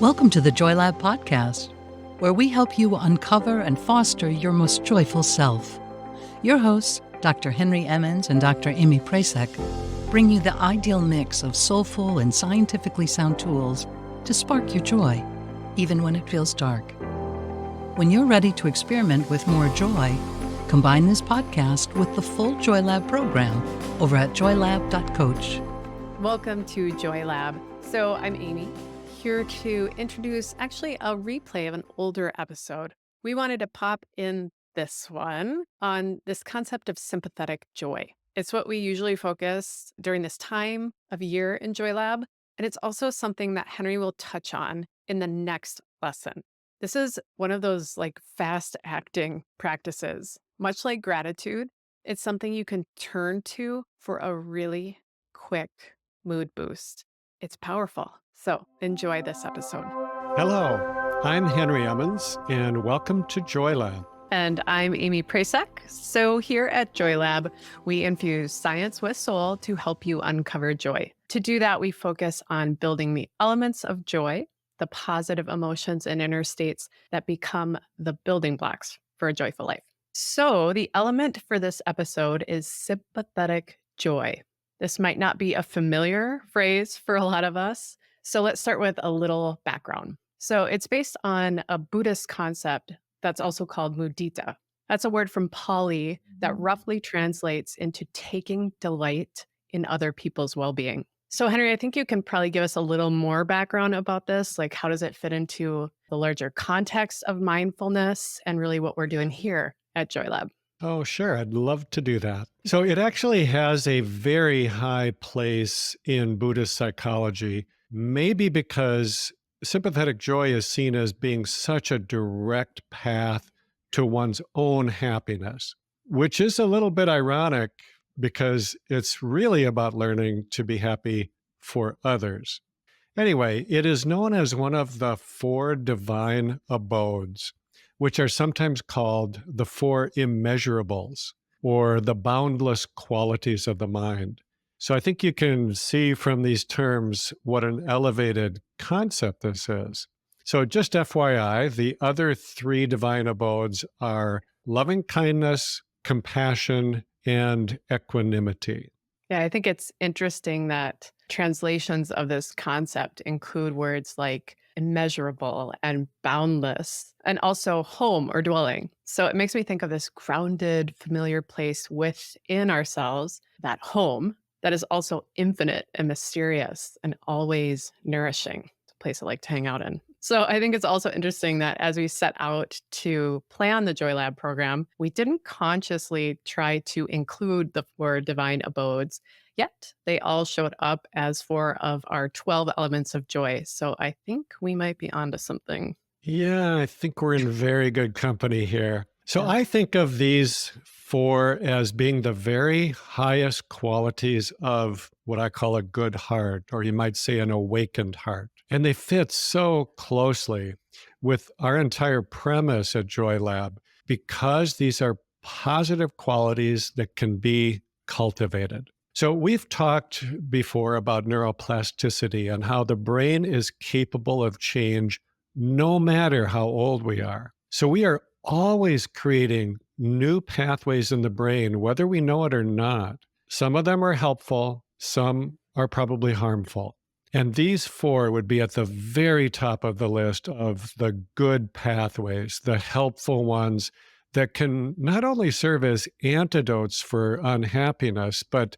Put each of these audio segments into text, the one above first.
Welcome to the Joy Lab podcast, where we help you uncover and foster your most joyful self. Your hosts, Dr. Henry Emmons and Dr. Aimee Prasek, bring you the ideal mix of soulful and scientifically sound tools to spark your joy, even when it feels dark. When you're ready to experiment with more joy, combine this podcast with the full Joy Lab program over at joylab.coach. Welcome to Joy Lab. So I'm Aimee, here to introduce actually a replay of an older episode. We wanted to pop in this one on this concept of sympathetic joy. It's what we usually focus during this time of year in Joy Lab, and it's also something that Henry will touch on in the next lesson. This is one of those fast acting practices. Much like gratitude, it's something you can turn to for a really quick mood boost. It's powerful. So enjoy this episode. Hello, I'm Henry Emmons, and welcome to Joy Lab. And I'm Aimee Prasek. So here at Joy Lab, we infuse science with soul to help you uncover joy. To do that, we focus on building the elements of joy, the positive emotions and inner states that become the building blocks for a joyful life. So the element for this episode is sympathetic joy. This might not be a familiar phrase for a lot of us. So let's start with a little background. So it's based on a Buddhist concept that's also called mudita. That's a word from Pali that roughly translates into taking delight in other people's well-being. So Henry, I think you can probably give us a little more background about this. How does it fit into the larger context of mindfulness and really what we're doing here at Joy Lab? Oh, sure. I'd love to do that. So it actually has a very high place in Buddhist psychology, maybe because sympathetic joy is seen as being such a direct path to one's own happiness, which is a little bit ironic because it's really about learning to be happy for others. Anyway, it is known as one of the four divine abodes, which are sometimes called the four immeasurables or the boundless qualities of the mind. So I think you can see from these terms what an elevated concept this is. So just FYI, the other three divine abodes are loving kindness, compassion, and equanimity. Yeah, I think it's interesting that translations of this concept include words like immeasurable and boundless, and also home or dwelling. So it makes me think of this grounded, familiar place within ourselves, that home that is also infinite and mysterious and always nourishing. It's a place I like to hang out in. So I think it's also interesting that as we set out to plan the Joy Lab program, we didn't consciously try to include the four divine abodes, yet they all showed up as four of our 12 elements of joy. So I think we might be onto something. Yeah, I think we're in very good company here. So Yeah. I think of these four as being the very highest qualities of what I call a good heart, or you might say an awakened heart. And they fit so closely with our entire premise at Joy Lab because these are positive qualities that can be cultivated. So we've talked before about neuroplasticity and how the brain is capable of change no matter how old we are. So we are always creating new pathways in the brain, whether we know it or not. Some of them are helpful, some are probably harmful. And these four would be at the very top of the list of the good pathways, the helpful ones that can not only serve as antidotes for unhappiness, but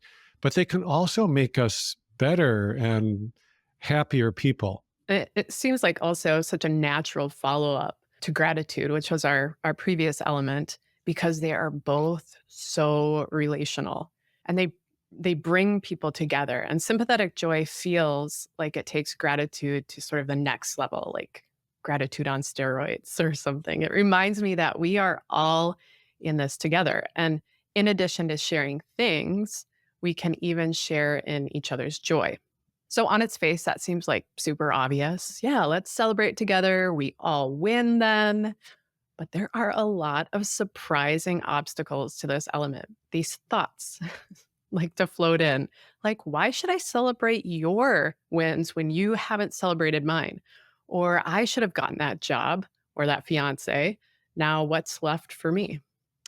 they can also make us better and happier people. It seems like also such a natural follow-up to gratitude, which was our previous element, because they are both so relational and they bring people together. And sympathetic joy feels like it takes gratitude to sort of the next level, like gratitude on steroids or something. It reminds me that we are all in this together. And in addition to sharing things, we can even share in each other's joy. So on its face, that seems like super obvious. Yeah, let's celebrate together. We all win then. But there are a lot of surprising obstacles to this element. These thoughts like to float in. Like, why should I celebrate your wins when you haven't celebrated mine? Or I should have gotten that job or that fiance. Now what's left for me?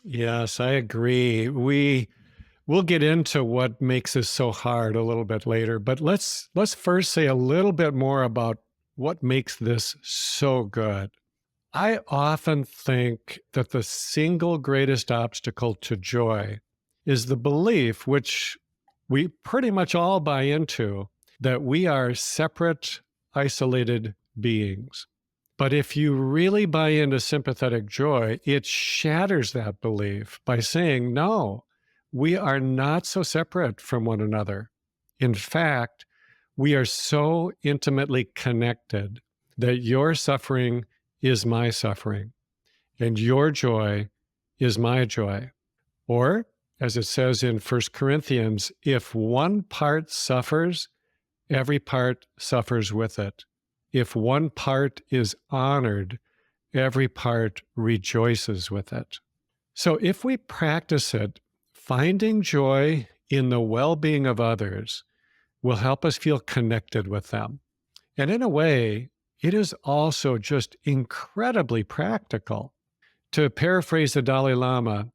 Yes, I agree. We'll get into what makes this so hard a little bit later, but let's first say a little bit more about what makes this so good. I often think that the single greatest obstacle to joy is the belief, which we pretty much all buy into, that we are separate, isolated beings. But if you really buy into sympathetic joy, it shatters that belief by saying, no, we are not so separate from one another. In fact, we are so intimately connected that your suffering is my suffering and your joy is my joy. Or, as it says in 1 Corinthians, if one part suffers, every part suffers with it. If one part is honored, every part rejoices with it. So if we practice it, finding joy in the well-being of others will help us feel connected with them. And in a way, it is also just incredibly practical. To paraphrase the Dalai Lama,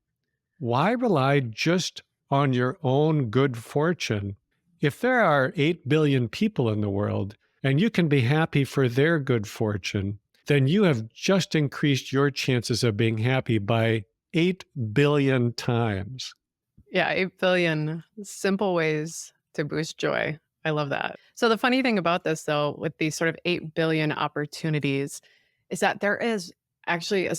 why rely just on your own good fortune? If there are 8 billion people in the world and you can be happy for their good fortune, then you have just increased your chances of being happy by 8 billion times. Yeah, 8 billion simple ways to boost joy. I love that. So, the funny thing about this, though, with these sort of 8 billion opportunities, is that there is actually a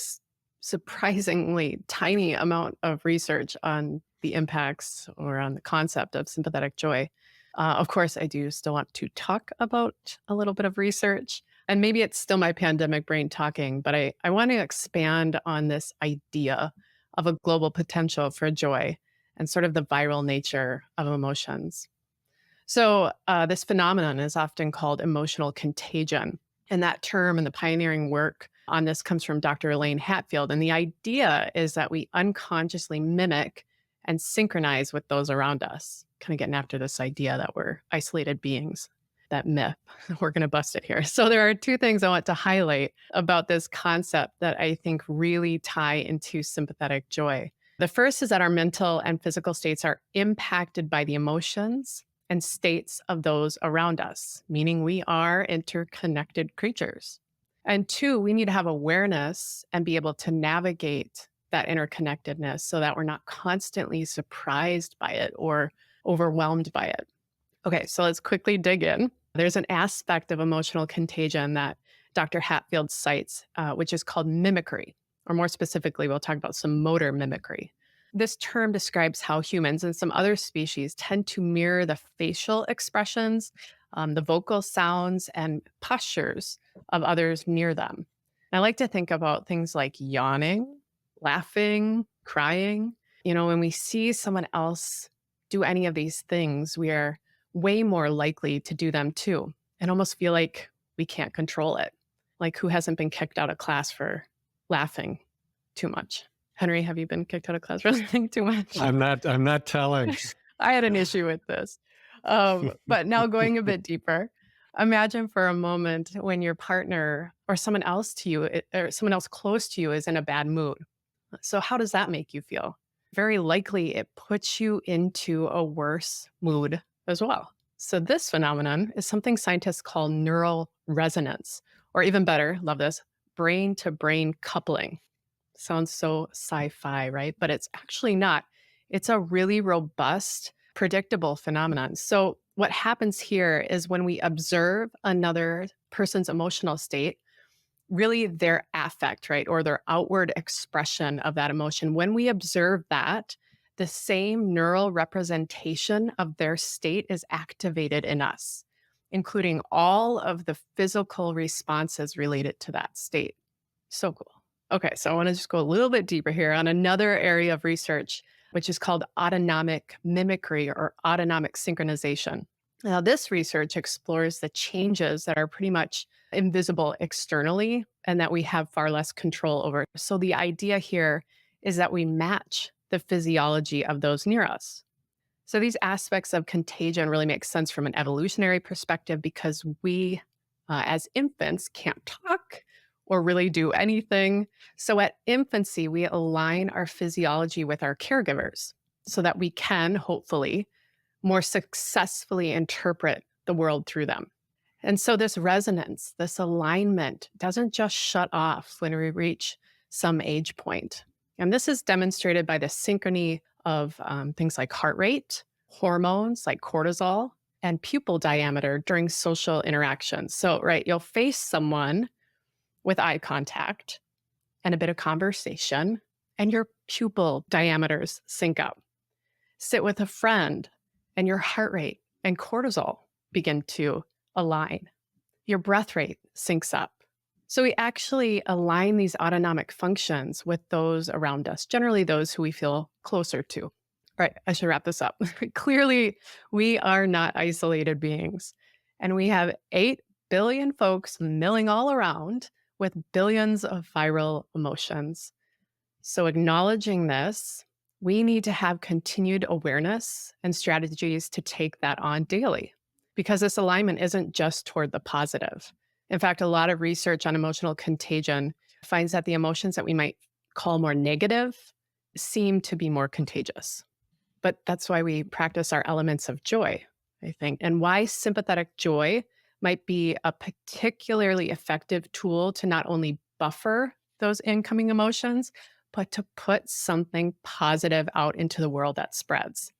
surprisingly tiny amount of research on the impacts or on the concept of sympathetic joy. Of course, I do still want to talk about a little bit of research. And maybe it's still my pandemic brain talking, but I want to expand on this idea of a global potential for joy and sort of the viral nature of emotions. So, this phenomenon is often called emotional contagion. And that term and the pioneering work on this comes from Dr. Elaine Hatfield. And the idea is that we unconsciously mimic and synchronize with those around us, kind of getting after this idea that we're isolated beings, that myth. We're going to bust it here. So, there are two things I want to highlight about this concept that I think really tie into sympathetic joy. The first is that our mental and physical states are impacted by the emotions and states of those around us, meaning we are interconnected creatures. And two, we need to have awareness and be able to navigate that interconnectedness so that we're not constantly surprised by it or overwhelmed by it. Okay, so let's quickly dig in. There's an aspect of emotional contagion that Dr. Hatfield cites, which is called mimicry, or more specifically, we'll talk about some motor mimicry. This term describes how humans and some other species tend to mirror the facial expressions, the vocal sounds, and postures of others near them. And I like to think about things like yawning, laughing, crying. When we see someone else do any of these things, we are way more likely to do them too, and almost feel like we can't control it. Like, who hasn't been kicked out of class for laughing too much? Henry, have you been kicked out of class for laughing too much? I'm not telling. I had an issue with this. But now going a bit deeper, imagine for a moment when your partner or someone else to you, or someone else close to you is in a bad mood. So how does that make you feel? Very likely it puts you into a worse mood as well. So this phenomenon is something scientists call neural resonance, or even better, love this, brain to brain coupling. Sounds so sci-fi, right? But it's actually not. It's a really robust, predictable phenomenon. So what happens here is when we observe another person's emotional state, really their affect, right? Or their outward expression of that emotion, when we observe that, the same neural representation of their state is activated in us, including all of the physical responses related to that state. So cool. Okay, so I want to just go a little bit deeper here on another area of research, which is called autonomic mimicry or autonomic synchronization. Now, this research explores the changes that are pretty much invisible externally and that we have far less control over. So the idea here is that we match the physiology of those near us. So these aspects of contagion really make sense from an evolutionary perspective because we as infants, can't talk or really do anything. So at infancy, we align our physiology with our caregivers so that we can hopefully more successfully interpret the world through them. And so this resonance, this alignment doesn't just shut off when we reach some age point. And this is demonstrated by the synchrony of things like heart rate, hormones like cortisol, and pupil diameter during social interactions. So, right, you'll face someone with eye contact and a bit of conversation, and your pupil diameters sync up. Sit with a friend, and your heart rate and cortisol begin to align. Your breath rate syncs up. So we actually align these autonomic functions with those around us, generally those who we feel closer to. All right, I should wrap this up. Clearly, we are not isolated beings, and we have 8 billion folks milling all around with billions of viral emotions. So acknowledging this, we need to have continued awareness and strategies to take that on daily, because this alignment isn't just toward the positive. In fact, a lot of research on emotional contagion finds that the emotions that we might call more negative seem to be more contagious. But that's why we practice our elements of joy, I think, and why sympathetic joy might be a particularly effective tool to not only buffer those incoming emotions, but to put something positive out into the world that spreads,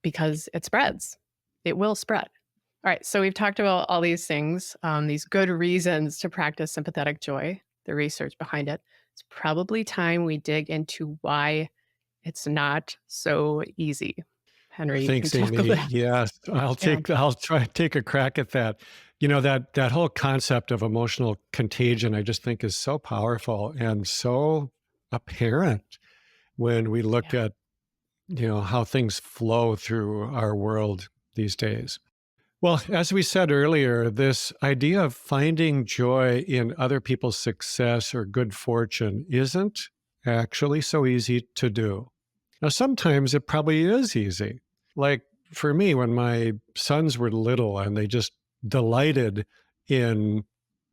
because it spreads. It will spread. All right, so we've talked about all these things, these good reasons to practice sympathetic joy, the research behind it. It's probably time we dig into why it's not so easy. Henry, you can Thanks, tackle Aimee. that. Yes, Yeah. I'll try to take a crack at that. You know, that whole concept of emotional contagion, I just think is so powerful and so apparent when we look Yeah. at, how things flow through our world these days. Well, as we said earlier, this idea of finding joy in other people's success or good fortune isn't actually so easy to do. Now, sometimes it probably is easy. Like for me, when my sons were little and they just delighted in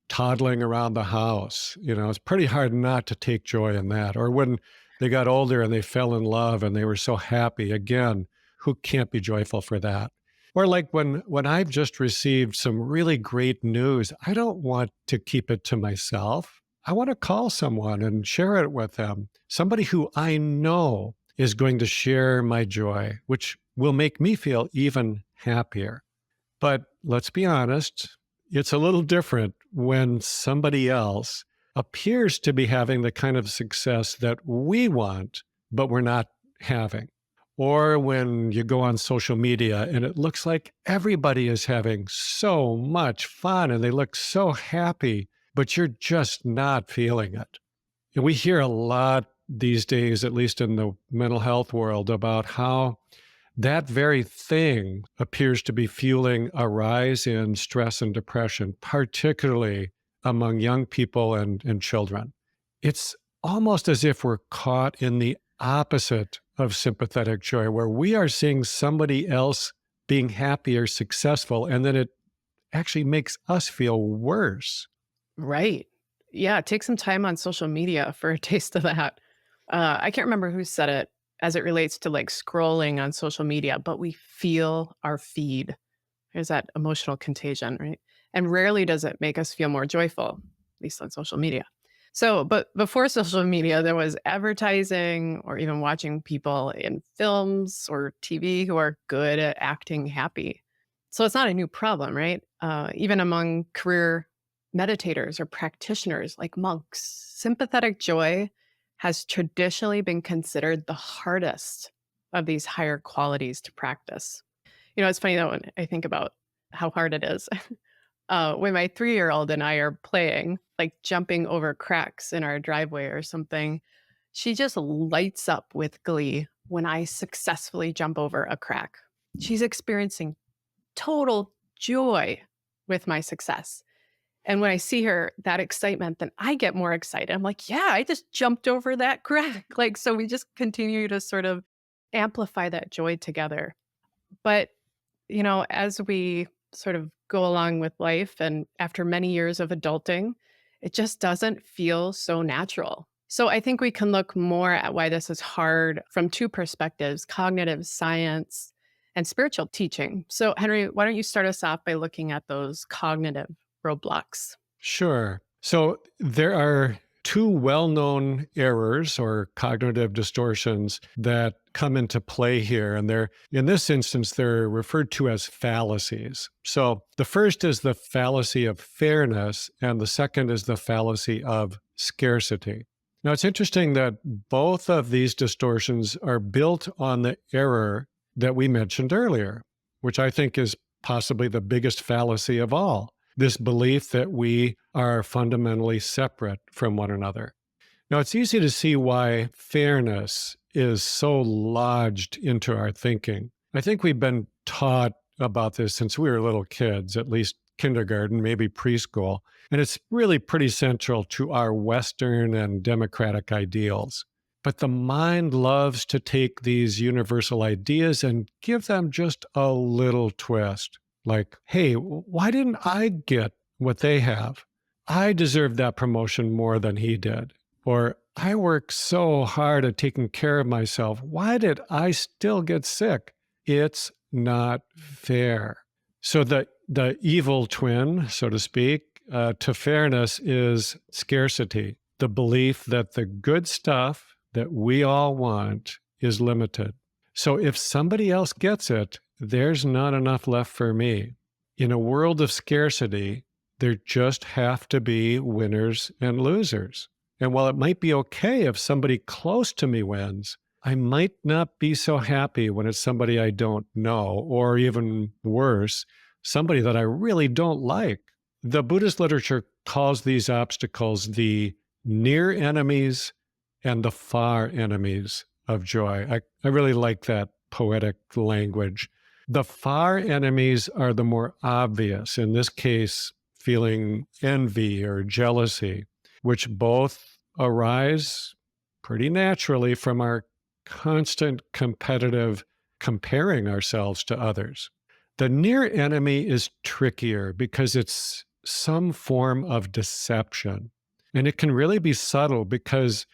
toddling around the house, it's pretty hard not to take joy in that. Or when they got older and they fell in love and they were so happy, again, who can't be joyful for that? Or like when I've just received some really great news, I don't want to keep it to myself. I want to call someone and share it with them. Somebody who I know is going to share my joy, which will make me feel even happier. But let's be honest, it's a little different when somebody else appears to be having the kind of success that we want, but we're not having. Or when you go on social media and it looks like everybody is having so much fun and they look so happy, but you're just not feeling it. And we hear a lot these days, at least in the mental health world, about how that very thing appears to be fueling a rise in stress and depression, particularly among young people and children. It's almost as if we're caught in the opposite of sympathetic joy, where we are seeing somebody else being happy or successful, and then it actually makes us feel worse. Right. Yeah, take some time on social media for a taste of that. I can't remember who said it as it relates to like scrolling on social media, but we feel our feed. There's that emotional contagion, right? And rarely does it make us feel more joyful, at least on social media. So, but before social media, there was advertising or even watching people in films or TV who are good at acting happy. So it's not a new problem, right? Even among career meditators or practitioners like monks, sympathetic joy has traditionally been considered the hardest of these higher qualities to practice. It's funny though, when I think about how hard it is. When my 3-year-old and I are playing, like jumping over cracks in our driveway or something, she just lights up with glee when I successfully jump over a crack. She's experiencing total joy with my success. And when I see her, that excitement, then I get more excited. I'm like, yeah, I just jumped over that crack. Like, so we just continue to sort of amplify that joy together. But, as we sort of go along with life. And after many years of adulting, it just doesn't feel so natural. So I think we can look more at why this is hard from two perspectives: cognitive science and spiritual teaching. So, Henry, why don't you start us off by looking at those cognitive roadblocks? Sure. So there are two well-known errors or cognitive distortions that come into play here. And in this instance, they're referred to as fallacies. So the first is the fallacy of fairness, and the second is the fallacy of scarcity. Now, it's interesting that both of these distortions are built on the error that we mentioned earlier, which I think is possibly the biggest fallacy of all: this belief that we are fundamentally separate from one another. Now, it's easy to see why fairness is so lodged into our thinking. I think we've been taught about this since we were little kids, at least kindergarten, maybe preschool, and it's really pretty central to our Western and democratic ideals. But the mind loves to take these universal ideas and give them just a little twist. Like, hey, why didn't I get what they have? I deserve that promotion more than he did. Or I work so hard at taking care of myself. Why did I still get sick? It's not fair. So the evil twin, so to speak, to fairness is scarcity, the belief that the good stuff that we all want is limited. So if somebody else gets it, there's not enough left for me. In a world of scarcity, there just have to be winners and losers. And while it might be okay if somebody close to me wins, I might not be so happy when it's somebody I don't know, or even worse, somebody that I really don't like. The Buddhist literature calls these obstacles the near enemies and the far enemies of joy. I really like that poetic language. The far enemies are the more obvious, in this case, feeling envy or jealousy, which both arise pretty naturally from our constant competitive comparing ourselves to others. The near enemy is trickier because it's some form of deception. And it can really be subtle because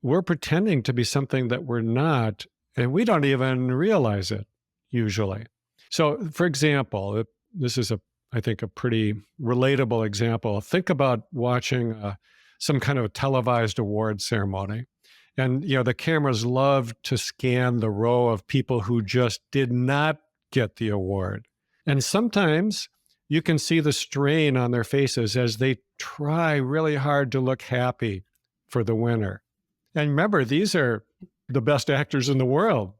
we're pretending to be something that we're not, and we don't even realize it usually. So, for example, this is I think, a pretty relatable example. Think about watching some kind of a televised award ceremony. And, the cameras love to scan the row of people who just did not get the award. And sometimes you can see the strain on their faces as they try really hard to look happy for the winner. And remember, these are the best actors in the world.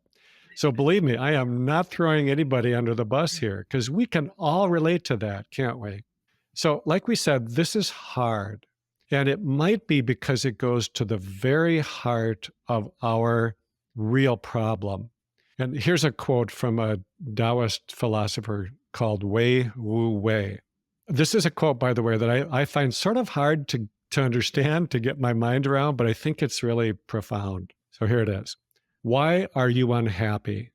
So believe me, I am not throwing anybody under the bus here, because we can all relate to that, can't we? So like we said, this is hard. And it might be because it goes to the very heart of our real problem. And here's a quote from a Taoist philosopher called Wei Wu Wei. This is a quote, by the way, that I find sort of hard to understand, to get my mind around, but I think it's really profound. So here it is. Why are you unhappy?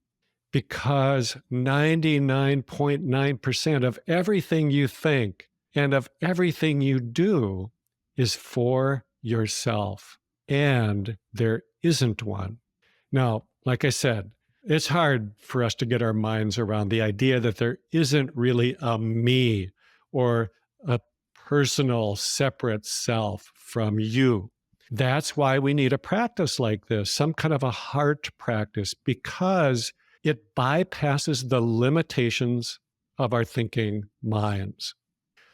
Because 99.9% of everything you think and of everything you do is for yourself, and there isn't one. Now, like I said, it's hard for us to get our minds around the idea that there isn't really a me or a personal separate self from you. That's why we need a practice like this, some kind of a heart practice, because it bypasses the limitations of our thinking minds.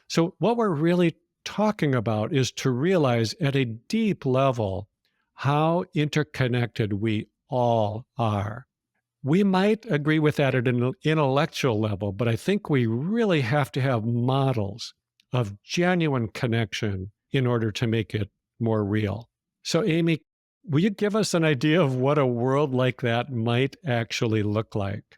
So what we're really talking about is to realize at a deep level how interconnected we all are. We might agree with that at an intellectual level, but I think we really have to have models of genuine connection in order to make it more real. So, Aimee, will you give us an idea of what a world like that might actually look like?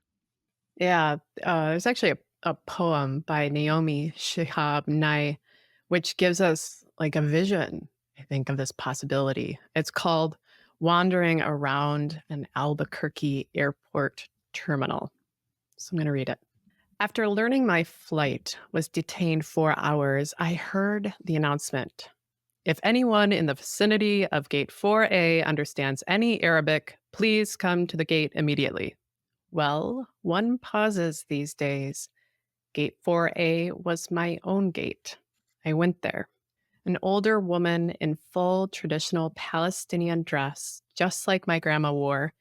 Yeah, there's actually a poem by Naomi Shihab Nye, which gives us like a vision, I think, of this possibility. It's called Wandering Around an Albuquerque Airport Terminal. So I'm going to read it. After learning my flight was detained 4 hours, I heard the announcement. If anyone in the vicinity of Gate 4A understands any Arabic, please come to the gate immediately. Well, one pauses these days. Gate 4A was my own gate. I went there. An older woman in full traditional Palestinian dress, just like my grandma wore,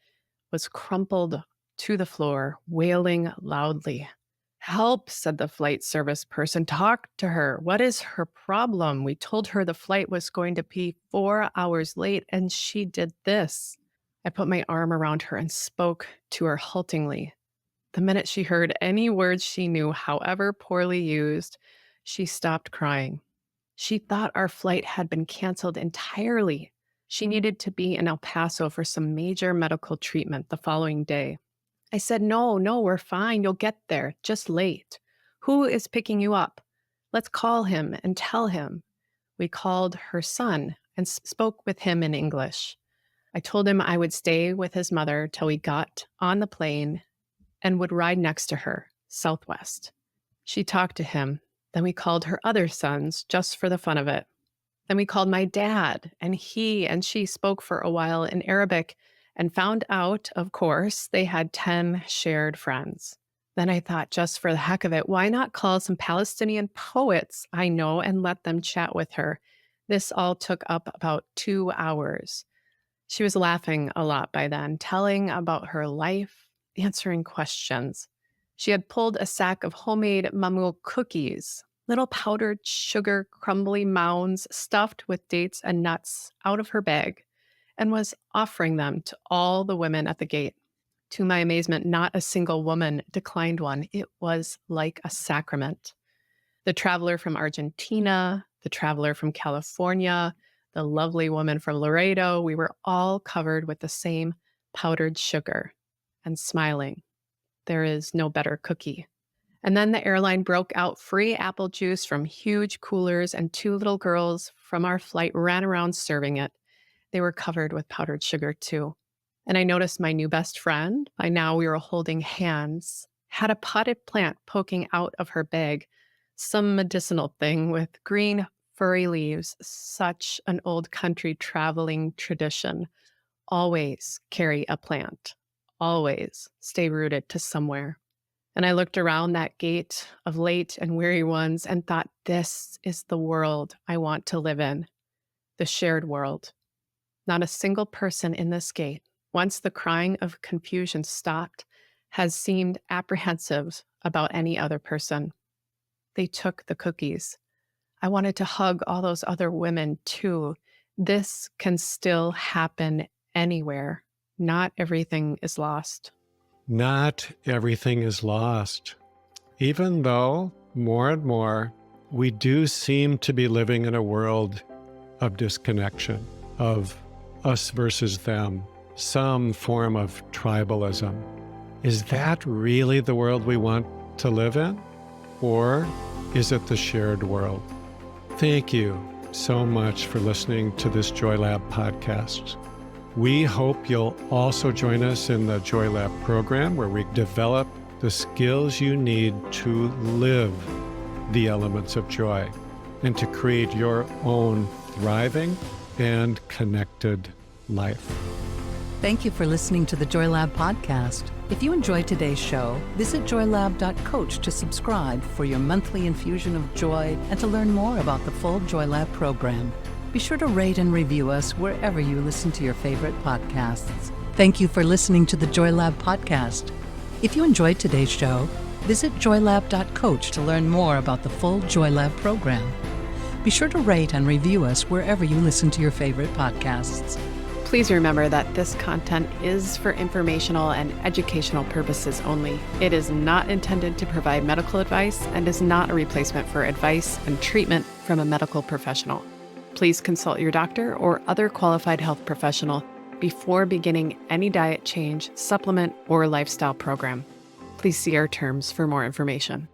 was crumpled to the floor, wailing loudly. Help, said the flight service person. Talk to her. What is her problem? We told her the flight was going to be 4 hours late, and she did this. I put my arm around her and spoke to her haltingly. The minute she heard any words she knew, however poorly used, she stopped crying. She thought our flight had been canceled entirely. She needed to be in El Paso for some major medical treatment the following day. I said, no, we're fine. You'll get there, just late. Who is picking you up? Let's call him and tell him. We called her son and spoke with him in English. I told him I would stay with his mother till we got on the plane and would ride next to her, Southwest. She talked to him. Then we called her other sons just for the fun of it. Then we called my dad, and he and she spoke for a while in Arabic and found out, of course, they had 10 shared friends. Then I thought, just for the heck of it, why not call some Palestinian poets I know and let them chat with her? This all took up about 2 hours. She was laughing a lot by then, telling about her life, answering questions. She had pulled a sack of homemade mamul cookies, little powdered sugar crumbly mounds stuffed with dates and nuts, out of her bag, and was offering them to all the women at the gate. To my amazement, not a single woman declined one. It was like a sacrament. The traveler from Argentina, the traveler from California, the lovely woman from Laredo, we were all covered with the same powdered sugar and smiling. There is no better cookie. And then the airline broke out free apple juice from huge coolers, and 2 little girls from our flight ran around serving it. They were covered with powdered sugar too. And I noticed my new best friend, by now we were holding hands, had a potted plant poking out of her bag, some medicinal thing with green furry leaves, such an old country traveling tradition. Always carry a plant. Always stay rooted to somewhere. And I looked around that gate of late and weary ones and thought, this is the world I want to live in. The shared world. Not a single person in this gate, once the crying of confusion stopped, has seemed apprehensive about any other person. They took the cookies. I wanted to hug all those other women too. This can still happen anywhere. Not everything is lost. Not everything is lost. Even though more and more we do seem to be living in a world of disconnection, of us versus them, some form of tribalism. Is that really the world we want to live in? Or is it the shared world? Thank you so much for listening to this Joy Lab podcast. We hope you'll also join us in the Joy Lab program, where we develop the skills you need to live the elements of joy and to create your own thriving and connected life. Thank you for listening to the Joy Lab podcast. If you enjoyed today's show, visit joylab.coach to subscribe for your monthly infusion of joy and to learn more about the full Joy Lab program. Be sure to rate and review us wherever you listen to your favorite podcasts. Thank you for listening to the Joy Lab podcast. If you enjoyed today's show, visit joylab.coach to learn more about the full Joy Lab program. Be sure to rate and review us wherever you listen to your favorite podcasts. Please remember that this content is for informational and educational purposes only. It is not intended to provide medical advice and is not a replacement for advice and treatment from a medical professional. Please consult your doctor or other qualified health professional before beginning any diet change, supplement, or lifestyle program. Please see our terms for more information.